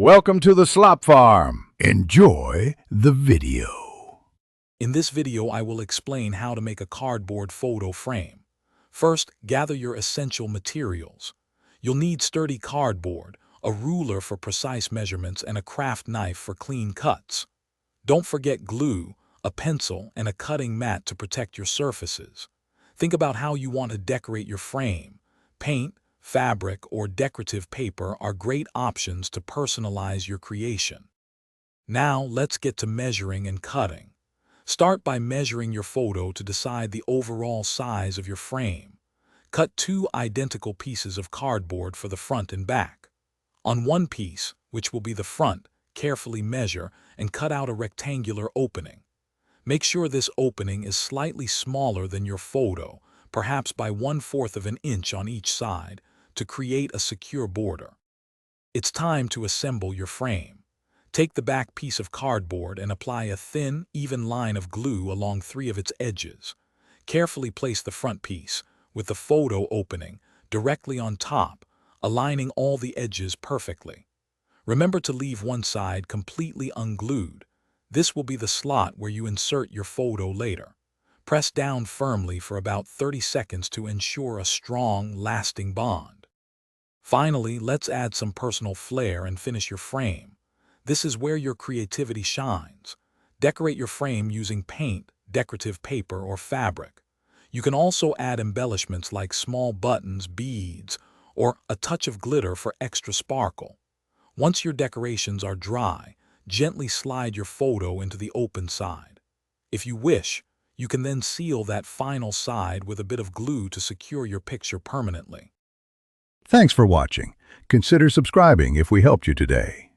Welcome to the Slop Farm. Enjoy the video. In this video, I will explain how to make a cardboard photo frame. First, gather your essential materials. You'll need sturdy cardboard, a ruler for precise measurements, and a craft knife for clean cuts. Don't forget glue, a pencil, and a cutting mat to protect your surfaces. Think about how you want to decorate your frame. Paint, fabric, or decorative paper are great options to personalize your creation. Now, let's get to measuring and cutting. Start by measuring your photo to decide the overall size of your frame. Cut 2 identical pieces of cardboard for the front and back. On one piece, which will be the front, carefully measure and cut out a rectangular opening. Make sure this opening is slightly smaller than your photo, perhaps by 1/4 of an inch on each side, to create a secure border. It's time to assemble your frame. Take the back piece of cardboard and apply a thin, even line of glue along 3 of its edges. Carefully place the front piece, with the photo opening, directly on top, aligning all the edges perfectly. Remember to leave one side completely unglued. This will be the slot where you insert your photo later. Press down firmly for about 30 seconds to ensure a strong, lasting bond. Finally, let's add some personal flair and finish your frame. This is where your creativity shines. Decorate your frame using paint, decorative paper, or fabric. You can also add embellishments like small buttons, beads, or a touch of glitter for extra sparkle. Once your decorations are dry, gently slide your photo into the open side. If you wish, you can then seal that final side with a bit of glue to secure your picture permanently. Thanks for watching. Consider subscribing if we helped you today.